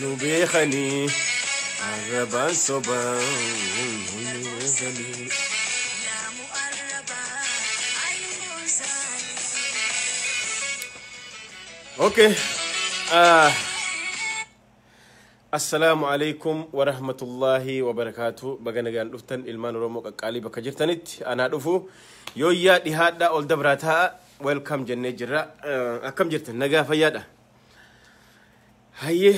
نبيخني عربان صبا اوكي السلام عليكم ورحمة الله وبركاته بغنغان دفتن المان رومو قالي بكجرتنت انا دفو يويا دي هادا اول دبراتها ويلكم جنة جرا اكم جرتن نغا فيادا هاي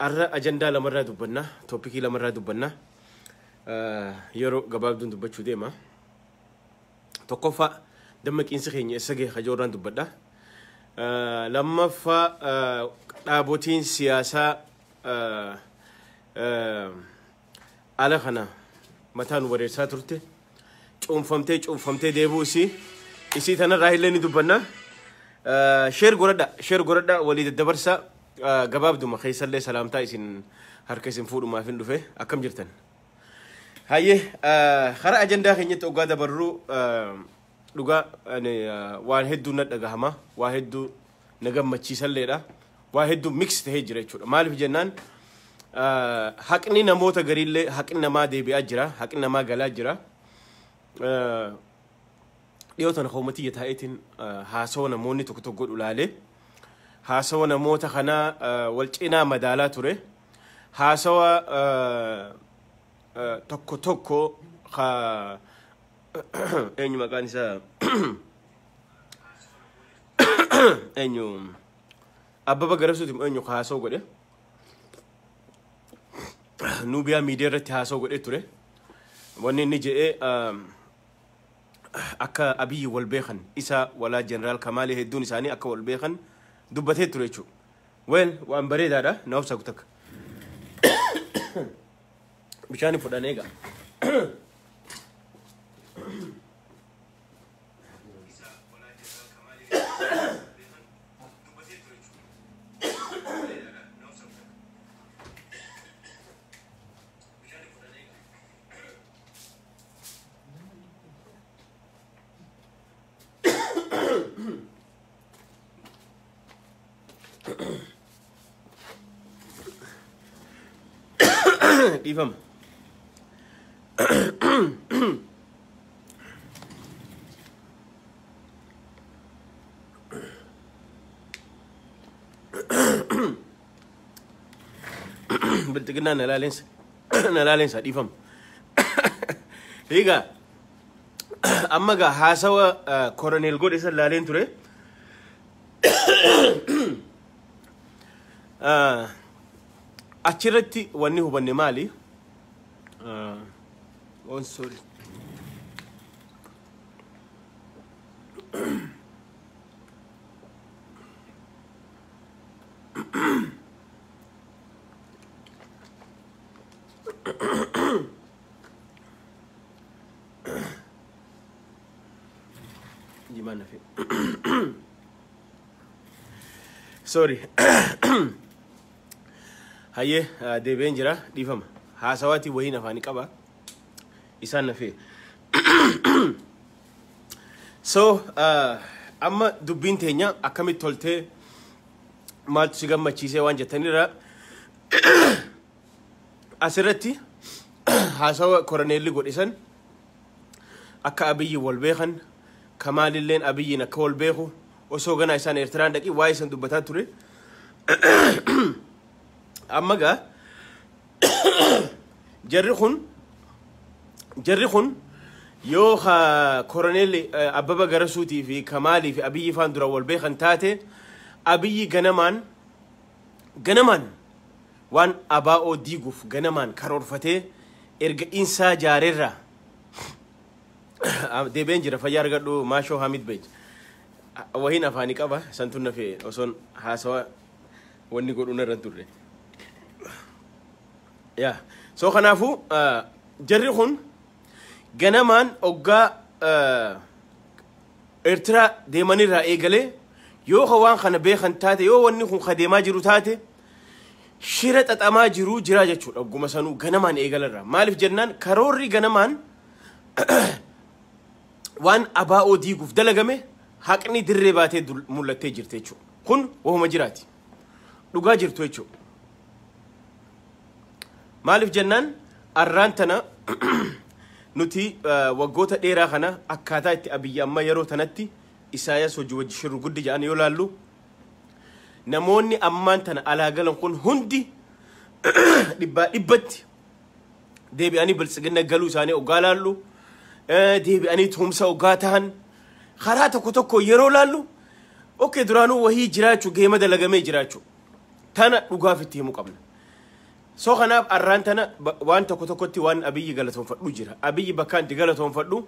أرى أجندة لمرة دبنا توبيكي لمرة دبنا يرو قباب دون دبتشو ديما تقفى دمك إنسخين يسجى خجوران دبنا لما فا أبوتين سياسة على خنا متان ورثات رته أم فمتي ديبوسي إسي ثنا راهلني دبنا شير غردا وليد الدبرسا قباب دوما خيسر لي سلامتا إسين هركسين فورو ما فين دفه أكم جرتن هاي خرا أجندة خنيت أوجادا برو لغا يعني واحد دو نتجاهما واحد دو نجم متشيسل ليدا واحد دو ميكس تهجرة شو ما في جنان حقني نموت غريل حقني ما دي بأجرا حقني ما قلا أجرا يوتنا خومتي يتهايتين هاسونا موني تقول ولاله هاسوا نموت خنا والجينا مدالة ترى هاسوا توكو خا إني ما كان سا إني أبا بقرأ تيم إني هاسوا قديه نوبيا ميديا رت هاسوا قديه ترى وني نيجي أكا أبي والبيخن إسا ولا جنرال كمالي هدوني ساني أكا والبيخن دبته تريشو وين وان بريد هذا نوف سكتك بيشاني فدانيغا يفهم بلتقنا نلالينس يفهم هيغا أما جا حاسوا كورنيل قد إسر لالين تري أشرتي وني هو بني مالي oh sorry gimana fi sorry haye de benjira difam hasawati wahina fani qaba isan nafi so amma dubbin teenya akkamit tolte maaltu si gammachiisee waan jettanirra asirratti haasawa koroneelli godhisan akka abiyyi wal beekan kamaalilleen abiyyiin akka wal beeku osoo ganaa isaan Eertiraan dhaqii waa'ee isan dubbataa ture amma gaa jarri kun yoo koroneelli Abbaba Garasuutii fi Kamaalii fi abiyyi faan dura wal beekan taate abiyyi ganamaan waan abaa'oo diiguuf ganamaan karoorfatee erga insaa jaareerraa deebeen jira fayyaa argadhu maashoo Hamid Bey wahiin afaanii qaba santun nafe osoon haasawa wanni godhuna irra turre yaa soo kanaafu jarri kun ganamaan oggaa Eertiraa deemanirraa eegalee yoo waan kana beekan taate yoo wanni kun kadeemaa jiru taate shira xaxamaa jiru jira jechuudha ogguma sanuu ganamaan eegalarraa maaliif jennaan karoorri ganamaan waan abaa'oo diiguuf dalagame haqni dirree baatee mul'attee jirte jechuudha kun wahuma jiraati dhugaa jirtu jechuudha maaliif jennaan arraan tana nuti waggoota dheeraa kana akkaataa itti abiyyi amma yeroo tanatti Isaayyaas wajji shirru guddi jedhan yoo laallu namoonni ammaan tana alaa galan kun hundi dhibbatti deebi'anii biltsiginna galuu isaanii ogaa laallu deebi'anii tumsa ogaa tahan karaa tokko yeroo laallu okay duraanuu wahii jiraachuu geema dalagamee jiraachuu tana dhugaaf itti himuu qabna soo kanaaf arraan tana waan tokkotti waan abiyyi galatoonfadhu jira abiyyi bakkaan itti galatoonfadhu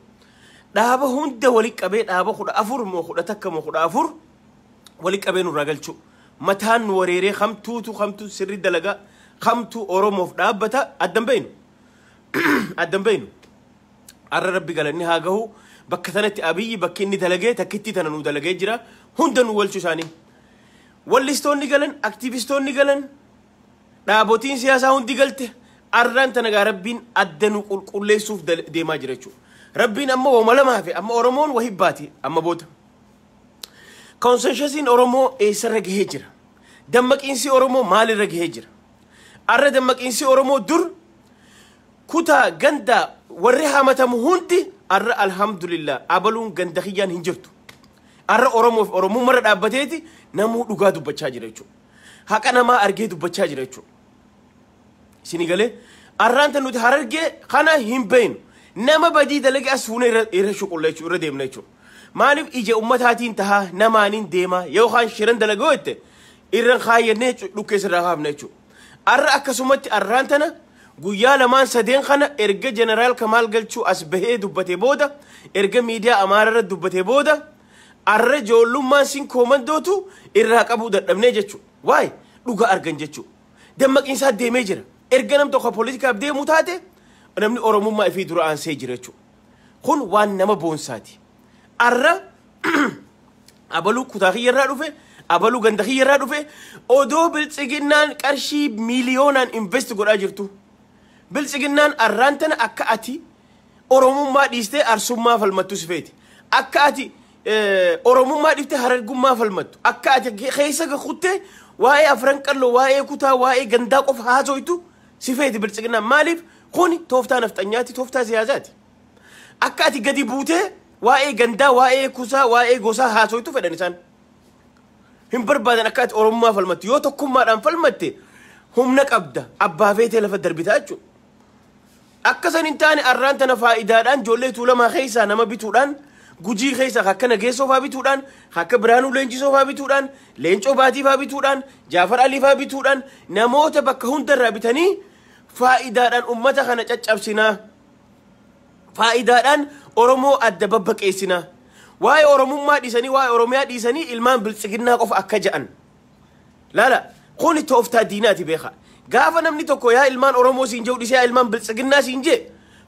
dhaaba hunda wali qabee dhaaba 14 moo 10 moo 14 wali qabee nurraa galchuu mataan nu wareeree kamtu sirri dalagaa kamtu oromoof dhaabbata addan beeynu arra rabbi galanni haa gahu bakka tanatti abiyyi bakki inni dalagee takkitti tana nu dalagee jira hunda nu walchu isaanii wallistoonni galan aktivistoonni galan dhaabotiin siyaasaa hundi galte arraan tana gaa rabbiin adda nu qulqulleessuuf deemaa jira jechuudha rabbiin amma wama lamaa fi amma oromoon wahii baati amma booda konsenshasiin oromoo eessarra gahee jira dammaqiinsi oromoo maalirra gahee jira arra dammaqiinsi oromoo dur kutaa gandaa warri hamatamu hundi arra alhamdulillah abaluun ganda kiyyaan hin jirtu arra oromoof oromoo mara dhaabbateeti namuu dhugaa dubbachaa jira jechuudha haqa namaa argee dubbachaa jira jechuudha isini galee arraan tan nuti harargee kana hin beeynu nama badii dalage as fuune irra shuqulleechuu irra deemna jechuudha maaliif ija ummataatiin tahaa namaaniin deemaa yookaan shiran dalagoo itti irran kaayyannee dhukkeessirraa haafna jechuudha arra akkasumatti arraan tana guyyaa lamaan sadeen kana erga jeneraal Kamaal Galchuu as bahee dubbatee booda erga miidiyaa Amaararra dubbatee booda arra joollummaan sin koomandootu irraa qabuu dadhabnee jechuudha waay dhugaa argan jechuudha dammaqiinsaa deemee jira erga nam tokko poolitikaaf deemuu taate namni oromummaa ifii dura aansee jira jechuudha kun waan nama boonsaati arra abaluu kutaa kiyyarraa dhufe abaluu ganda kiyyarraa dhufe odoo biltsiginnaan qarshii miiliyoonaan invest godhaa jirtu biltsiginnaan arraan tana akka ati oromummaa dhiistee arsummaa falmattu sifeeti akka ati oromummaa dhiiftee harargummaa falmattu akka ati keessa gahuttee waa'ee afran qalloo waa'ee kutaa waa'ee gandaa qofa haasoytu sifeeti biltsiginnaan maaliif kuni tooftaa nafxanyaati tooftaa siyaasaati akka ati gadi buutee waa'ee gandaa waa'ee kusaa waa'ee gosaa haasoytu fedhan isaan hin barbaadan akka ati oromummaa falmattu yoo tokkummaadhaan falmatte humna qabda abbaa feetee lafa darbitaa jechuudha akkasan hin taane arraan tana faayidaadhaan ijoollee tuulamaa keessaa nama bituudhaan gujii keessaa akka nageessoo faa bituudhaan akka biraanuu leenjisoo faa bituudhaan leencoo baatii faa bituudhaan jaafar alii faa bituudhaan namoota bakka hundarraa bitanii faayidaadhaan ummata kana caccabsinaa faayidaadhaan oromoo adda babbaqeessinaa waa'ee oromummaa dhiisanii waa'ee oromiyaa dhiisanii ilmaan biltsiginnaa qofa akka ja'an laala kuni tooftaa diinaati beeka gaafa namni tokko yaa ilmaan oromoo siin jedhu dhisee yaa ilmaan biltsiginnaa siin jee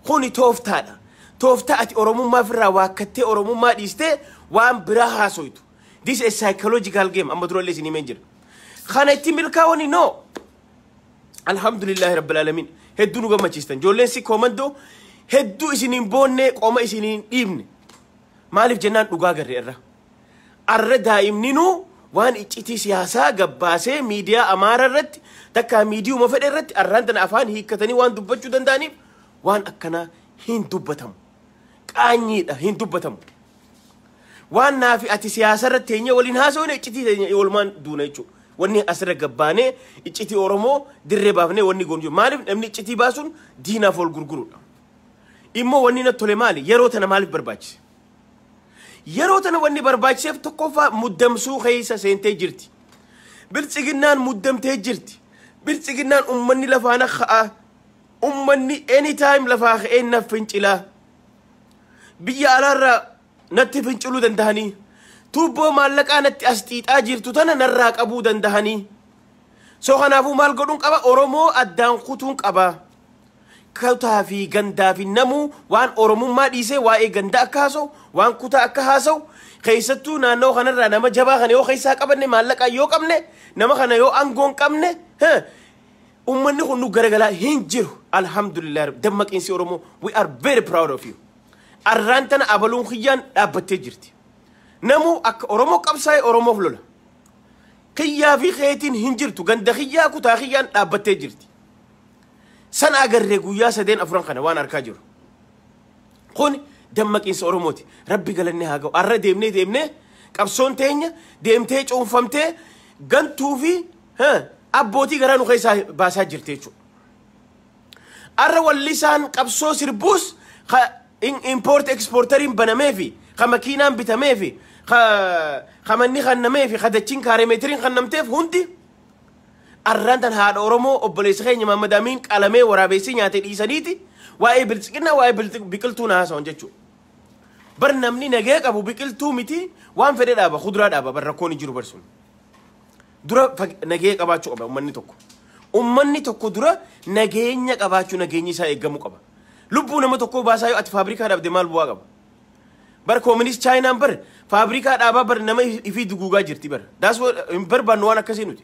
kuni tooftaadha tooftaa ati oromummaa firraa waakkattee oromummaa dhiistee waan biraa haasoytu this is psychological game amma durallee isin himeen jira kana itti milkaa'anii no alhamdulillahi rabbil alamin hedduu nu gammachiistan ijoolleen si koomandoo hedduu isiniin boonnee qooma isiniin dhiibne maaliif jennaan dhugaa garre irra arra daa'imninuu وان اجتي سياسة قباسة ميديا أمارة رت تكا ميديو مفد رت أرانتنا أفان هي كتني وان دبتشو دنداني وان أكنا هين دبتهم كأني هين دبتهم وان نافي أتي سياسة رت تينيا ولين هاسون اجتي يولمان دونيشو واني أسر قبانة اجتي أورمو دربافنة واني قنجو مالف نمني اجتي باسون دينا فول غرغرو إمو واني نتولي مالي يروتنا مالف برباج يروتنا واني برباج سيف تقوفا مدمسو خيسا سينتي جرتي بلتسجنان مدمتي جرتي بلتسجنان أمني لفانا خاء أمني any time لفاخ إن نفنش إله بيا على نتفنشلو دندهني توبو مالك أنا تأستيت أجر تتنا نراك أبو دندهني سو خنافو مال قدون قبا أورمو أدان خطون قبا كوتا في غندا في نمو وان أورمو ما ديسي واي غندا أكاسو وان كوتا أكاسو خيستو نانو خنرا نما جبا خنيو خيسا قبني مالك أيو قبني نما خنيو أنغون قبني أمني خنو غرغلا هنجر الحمد لله دمك إنسي أورمو we are very proud of you أرانتنا أبلون خيان أبتي جرتي نمو أك أورمو قبساي أورمو فلولا كيا في خيتين هنجرتو غندا خيا كوتا خيان أبتي جرتي سن أجر رجويا سدين أفران خنا وان أركاجر خوني دمك إنس أورموتي ربي قال إني هاجو أرى ديمني كابسون تينيا ديمتي أو فمتي جن توفي أبوتي قرانو خيسا باسا جرتيشو أرى واللسان كابسو سربوس import exporterin banamefi خماكينان بتمافي خمني خنمافي خدتشين كاريمترين خنمتف هندي أرانتن هاد أورمو أبليس خيني محمد أمين كلامه ورابيسين ياتي إيسانيتي واي بلتكنا واي بيكلتو ناس أنجتشو برنامني نجاك أبو بيكلتو ميتي وان فريد أبا خضرات أبا بركوني جرو برسون درا نجاك أبا شو أبا أمني توكو درا نجينيك أبا شو نجيني سا إجمع أبا لبونا ما توكو باسايو أت فابريكا أبا دمال بوا أبا بر كومينيست تشاينا بر فابريكا أبا بر نما يفيد دوغا جرتي بر داس بر بنوانا كسينوتي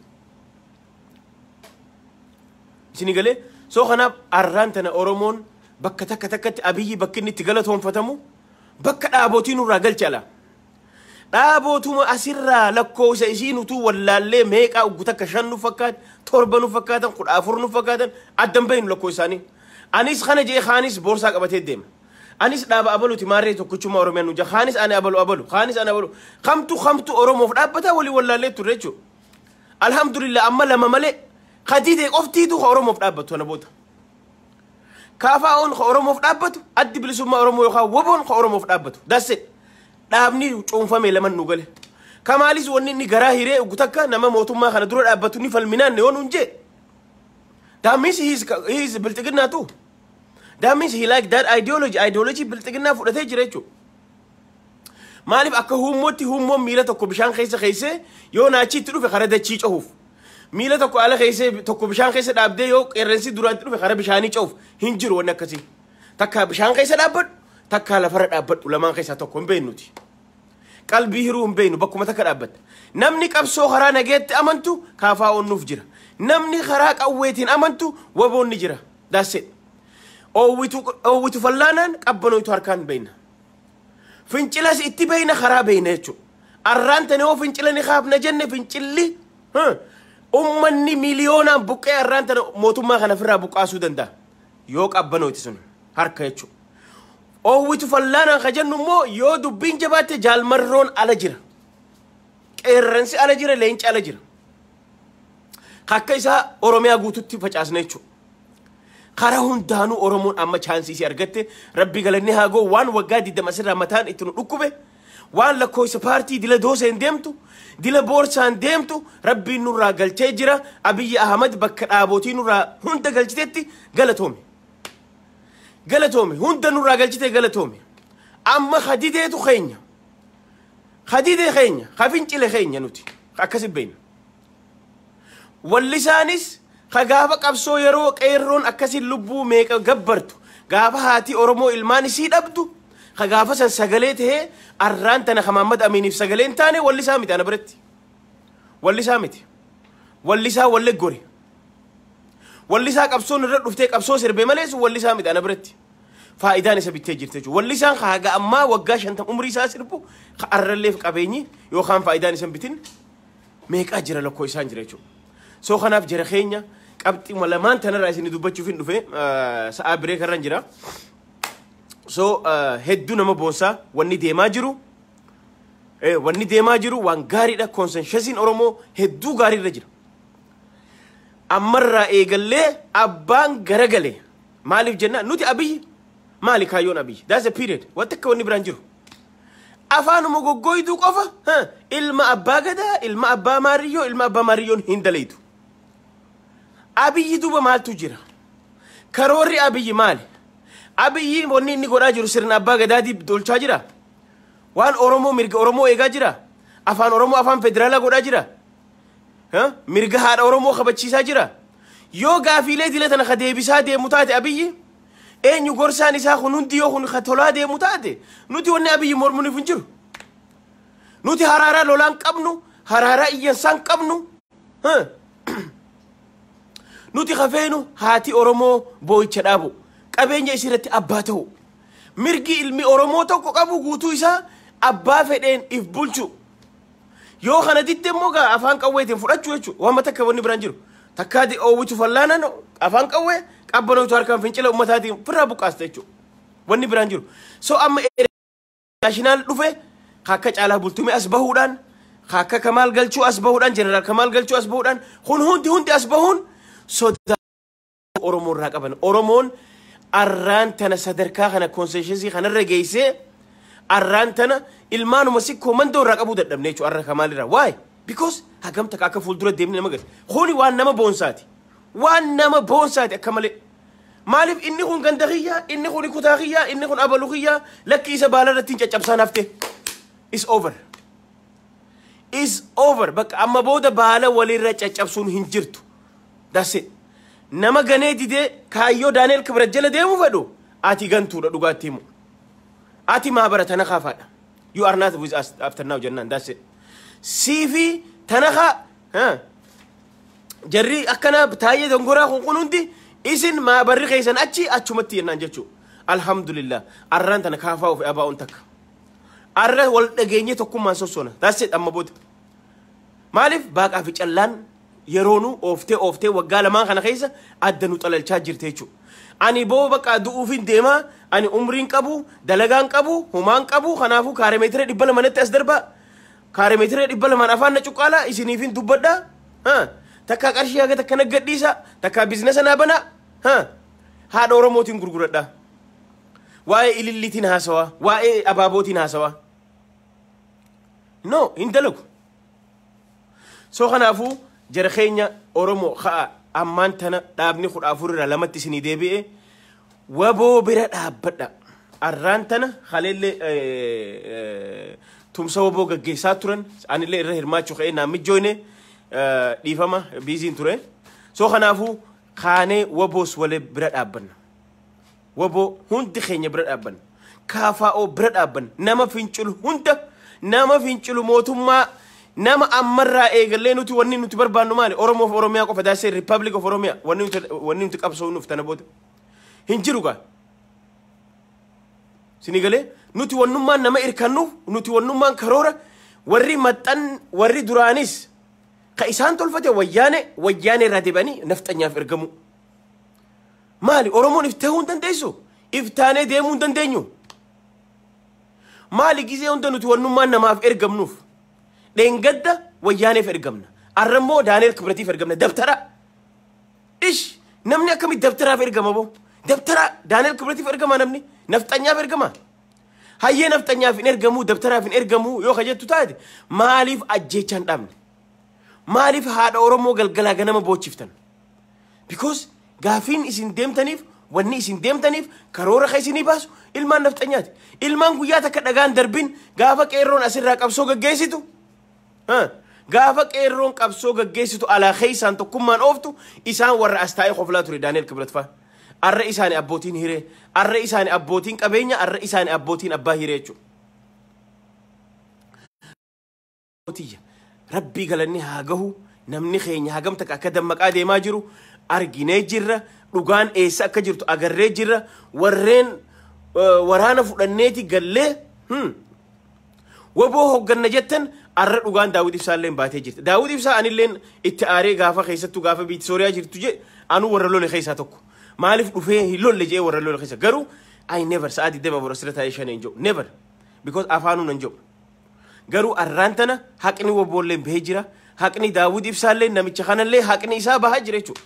سنغالي سو خنا أرانتنا أورمون بكة تك أبي بكني تقلتهم فتمو بكة أبوتينو راجل تلا أبوتو أسرة لكو سيسينو تو ولا لي ميك أو قتك شنو فكات تربنو فكات قد أفرنو فكات عدم بين لكو ساني أنيس خنا جي خانيس بورساك أبتي ديم أنيس دابا أبلو تماري تو كتشوما أورمينو جا خانيس أنا أبلو خانيس أنا أبلو خمتو أورمو فدابتا ولي ولا لي تريجو الحمد لله أما لما ملي خديدك أفتيدو خورمو فدابتو أنا بوتا كافاون خورمو فدابتو أدي بلسوما أورمو يخا وبون خورمو فدابتو داسي دابني چونفامي لمن نوغله كماليس وني ني غراهيري وغتكا نما موتوما خنا درو دابتو ني فالمينان نونجي that means he's بلتقنا تو that means he like that ideology بلتقنا فدته جيرچو مالف اكا همو ميلا تكو بشان خيسه يو ناچي تلو في خرده چي چوف ميلا تكو على خيسه تكو بشان خيسه دابده يو قرنسي دوران تلو في خره بشاني چوف هنجر ونكسي تكا بشان خيسه دابد تكا لفرد دابد ولمان خيسه تكو بينوتي قلبي هروم بينو بكو متك دابد نمني قبسو خرا نجيت امنتو كافاو نفجر نمني خرا قويتين امنتو وبون نجرا داسيت او ويتو فلانان قبنو يتاركان بينا فنچلاس اتي بينا خرا بينچو ارانتنو فنچلني خاب نجن فنچلي أمني مليونا بقى أرانتنا موتوما خنا فرا بقى سودندا يوك أبنو تسون هركيتشو أو ويتفلنا خجن مو يودو بينجبات جال مرون على جرا إيرانسي على جرا لينش على جرا خاكيسا أوروميا غوتو تفاجأس نيتشو خراهون دانو أورومون أما چانسي سيارجته ربي قالني هاغو وان وقادي دمسر رمتان اتنو ركوبه وان لكويس بارتي دي لدوسة اندمتو دي لبورسة اندمتو ربي نورا قلتي جرا أبي أحمد بكر آبوتي نورا هندا قلتي قلتومي هندا نورا قلتي قلتومي أما خديدة خينيا خفينش إلي خينيا نوتي أكسب بين واللسانس خغافة قبسو يرو قيرون أكسي اللبو ميكا قبرتو غافة هاتي أورمو إلماني سيد أبدو خغافة سن سغليته أرانتنا خمامد أميني في سغلين تاني واللي سامتي أنا برتي واللي سامتي واللي سا واللي قوري واللي سا قبسون الرد رفتيك قبسو سربي مليس واللي سامتي أنا برتي فائداني سبيتي جرتجو واللي سان خاقا أما وقاش أنت أمري سا سربو خأر اللي في قبيني يو خان فائداني سنبتين ميك أجر لكو إسان جريتشو سو خناف جرخينيا قبتي ملمان تنا رئيسني دوبتشو فين دوفي سأبريك الرنجرة سو هدو نما بونسا واني ديما جرو واني ديما جرو وان غاري دا كونسنشسين أورمو هدو غاري رجر أمر إيغالي أبان غرغالي مالي في جنة نوتي أبي مالي كايون أبي that's a period واتكا واني برانجرو أفانو مغوغوي دوك أفا إلما أبا غدا إلما أبا ماريو إلما أبا ماريون هندليتو أبي يدوبا مال تجرى كاروري أبي مالي أبي وني نيكو راجرو سرنا أبا غدا دي بدول تاجرى وان أورومو مرغ أورومو إيغا جرى أفان أورومو أفان فدرالا غدا جرى مرغ هاد أورومو خبتشيسا جرى يو غافيلي دي لتنا خديبسا دي متاتي أبي إيه نيغورسان إسا خنون ديو خن خطولا دي متاتي نوتي وني أبي مورموني فنجرو نوتي هرارا لولان قبنو هرارا إيانسان قبنو نوتي خفينو هاتي أورومو بوي تشرابو قبينجا إسيرتي أباتو مرغي علمي أورومو توكو قبو قوتو إسا أبا فدين إف بولشو يو خانا ديتي موغا أفان قويتين فراتشو يچو وما تكا وني برانجرو تكادي أو وچو فلانا نو أفان قوي قبنو تاركان فنچلا أمتاتي فرابو قاستا يچو وني برانجرو سو أما ناشنال دوفي خاكا على بولتومي أسبهودان خاكا كمال قلچو أسبهودان جنرال كمال قلچو أسبهودان خون هوندي أسبهون سو أورومون راقبن أورومون أران تنا صدركا خنا كونسنشنسي خنا رجيسي أران تنا إلمانو مسيك كوماندو راقبو ددمنيچو أرا كمال را واي because هاكم تكاكا فولدرو ديمني نمغر خوني وان نما بونساتي أكمل مالف إني خون غندغية إني خون كتاغية إني خون أبلغية لكي إسا بالا رتين جابسان هفته it's over بك أما بودا بالا ولي رجع جابسون هنجرتو that's it نما غني دي كايو دانيل كبرجل ديمو فدو آتي غنتو دو غاتيمو آتي ما برا تنخا فادا you are not with us after now جنان that's it سيفي تنخا جري أكنا بتاعي دنقورا خونون دي إسن ما بري خيسان أتشمتي نانجتشو الحمد لله أران تنخافا وفي أبا أنتك أران والدقيني تكون مانسوسونا that's it أما بود مالف باق أفيج اللان يرونو أوفتي وقال ما خنا خيسا أدنو طلال تاجر تيچو أني بو بقى دوفين ديما أني عمرين كابو دلغان كابو همان كابو خنافو كاريمتر دبل منت أسدربا كاريمتر دبل من أفان نچوكالا إسيني فين دوبدا تكا قرشي هاگه تكا نگديسا تكا بزنس نابنا هاد أوروموتين غرغردا واي إليليتين هاسوا واي أبابوتين هاسوا no هندلوك سو خنافو جرخينيا أورومو خاء أمان تنا دابني خود أفور رلامت سني دبي وبو برد أبدا أران تنا خليل تمسوا بوجا جيساتورن أنا اللي رهير ما تشوفه نامي جوينه ديفما بيزين توري سو خنافو خانه وبوس ولا برد أبن وبو هند خينيا برد أبن كافا أو برد أبن نما فينشلو هند نما فينشلو موتوما نما أمرا إيجالي نوتي وني نوتي بربانو مالي أورومو في أوروميا كوفا داسي ريبابليك أوف أوروميا وني نوتي كابسو نفتنا بود هنجروكا سينيغالي نوتي ونمان نما إركانوف نوتي ونمان كارورا وري متن وري درانيس كإسان تولفتي وياني راتباني نفتنيا في إرقمو مالي أورومو نفتهون دنديسو إفتاني ديمون دندينيو مالي جيزي هون نوتي ونمان نما في إرقمنوف دينغدا وياني في إرقمنا الرمو دانيل كبرتي في إرقمنا دبترا إيش نمني أكمي دبترا في إرقم أبو دبترا دانيل كبرتي في إرقم نمني نفتنيا في إرقم هاي نفتنيا في إرقمو دبترا في إرقمو يو خجت تتادي ماليف أجيشان دامني ماليف هذا أورومو قلقلا غنما بوتشفتن because غافين إسين ديمتنيف وني إسين ديمتنيف كارورا خيسيني باسو إلمان نفتنيات إلمان قوياتا كدغان دربين غافك إيرون أسراك أبسوغا جيسيتو غافك إيرون أبسوغا جيسيتو على خيسان تكمان أوفتو إسان ورا أستاي خفلاتوري دانيل كبرت فا الرئيساني أبوتين هيري الرئيساني أبوتين كابينيا الرئيساني أبوتين أبا هيريچو ربي قالني هاغهو نمني خيني هاغمتك أكدم مقادي ما جرو أرجيني جرة لغان إيسا كجرتو أغري جرة ورين ورانا فلانيتي قال لي وبوه قلنا جتن arra dhugaan daawud ibsaalleen baatee jirti daawud ibsaa anilleen itti aaree gaafa keessattuu gaafa biitti sooriyaa jirtu je anu warra lole keessaa tokko maaliif dhufee hin lolle jee warra lole keessa garuu I never sa'aati dema borosira taa'ee shan hin jiru never because afaanuun hin jiru garuu arraan tana haqni wobboolleen bahee jira haqni daawud ibsaallee namicha kanallee haqni isaa bahaa jira jechuudha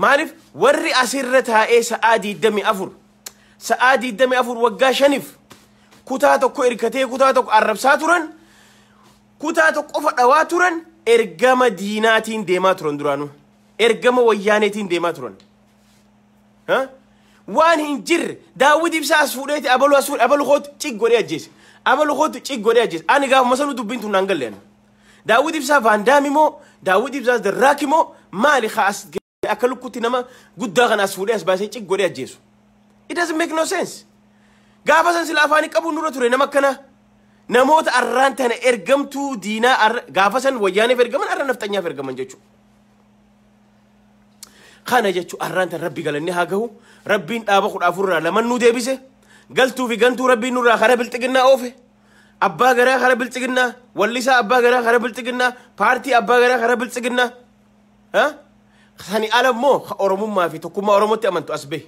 maaliif warri asirra taa'ee sa'aati dami afur sa'aati dami afur waggaa shaniif kutaa tokko erkatee kutaa tokko arrabsaa turan kutaa tokko qofa dhawaa turan ergama diinaatiin deemaa turan duraanuu ergama wayyaaneetiin deemaa turan waan hin jirre daawud ibsaa as fuudheeti abalu kooti cig godhee ajjeese abalu kooti cig godhee ajjeese ani gaafuma sanuu dubbiin tun naan galle daawud ibsaa vaandaami moo daawud ibsaa darraaki moo maali kaas akka lukkutti nama guddaa kana as fuudhee as baasee cig godhee ajjeesu it doesn't make no sense gaafa san sila afaanii qabuun nurra ture nama akkana namoota arraan tana ergamtuu diinaa gaafa san wayyaaneef ergaman arra naftanyaaf ergaman jechuudha kana jechuudha arraan tan rabbi galanni haa gahu rabbiin dhaaba 14 laman nu deebise galtuu fi gantuu rabbiin nurraa kara bilxiginnaa oofe abbaa garaa kara bilxiginnaa wallisaa abbaa garaa kara bilxiginnaa paartii abbaa garaa kara bilxiginnaa sani alammoo oromummaa fi tokkummaa oromootti amantu as bahe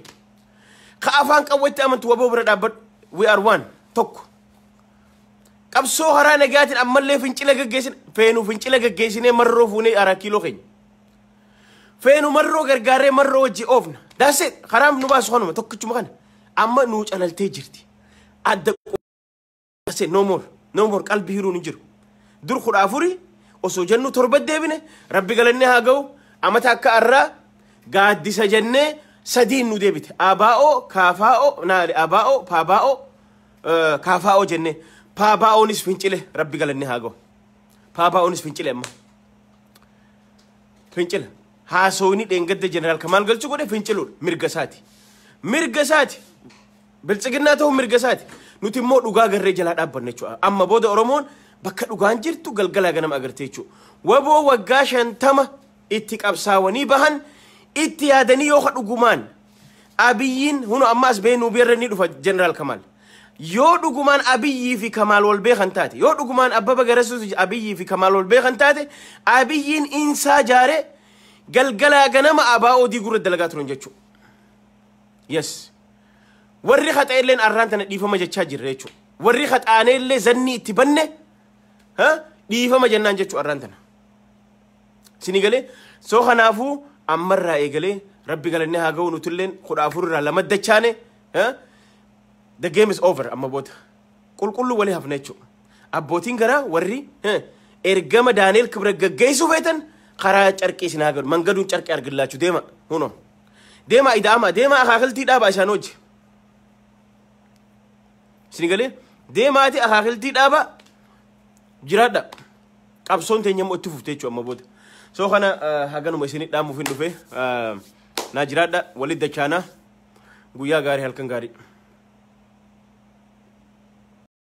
ka afaan qawwetti amantu waboo bira dhaabbadhu we are one tokko qabsoo haraa nagaatiin ammallee fincila gaggeessin feenu fincila gaggeessinee marroo fuunee 4 kiiloo keenya feenu marroo gargaaree marroo wajji oofna daase haraam nu baasu kanuma tokkichuma kana amma nuu calaltee jirti adda daase no more qalbii hiruun hin jiru dur 14 osoo jennu torba deebine rabbi galannee haa ga'u amata akka arraa gaaddisa jennee sadiin nu deebite abaa'oo kaafaa'oo naali abaa'oo paabaa'oo kaafaa'oo jennee paabaa'oonis fincile rabbi galannee haa ga'u paabaa'oonis fincile amma fincile haasawni dheengadda jeneraal kamaal galchu godhe finciluudha mirga isaati biltsiginnaa ta'uu mirga isaati nuti immoo dhugaa garree jalaa dhaabbanne jechuudha amma booda oromoon bakka dhugaan jirtu galgalaa ganama agarte jechuudha waboo waggaa 50 itti qabsaawanii bahan itti yaadanii yoo dhugumaan abiyyiin huno amma as beenuu biyarra ni dhufa jeneraal kamaal yoo dhugumaan abiyyii fi kamaal wal beekan taate yoo dhugumaan abbaba garasuuti abiyyii fi kamaal wal beekan taate abiyyiin insaa jaare galgalaa ganama abaa'oo diigurra dalagaa turan jechuudha yes warri khaxeelleen arraan tana dhiifama jechaa jirre jechuudha warri khaxaaneellee zanni itti banne dhiifama jennaan jechuudha arraan tana sinigalee soo kanaafuu ammarraa eegalee rabbi galannee haa ga'u nutulleen 14 irraa lama dachaane the game is over amma booda qulqullu walii hafna jechuudha abbootiin garaa warri ergama daaneel kibra gaggeessuu feetan karaa carqii isin haa gadu mangaduun carqii argillaachu deema huno deema idaama deema akaakiltii dhaaba isaan hojje sinigalee deemaati akaakiltii dhaaba jiraadha qabsoon teenyammoo itti fufte jechuudha amma booda soo kana haganuma isin dhaamuuf hin dhufe naa jiraadha walit dachaanaa guyyaa gaarii halkan gaarii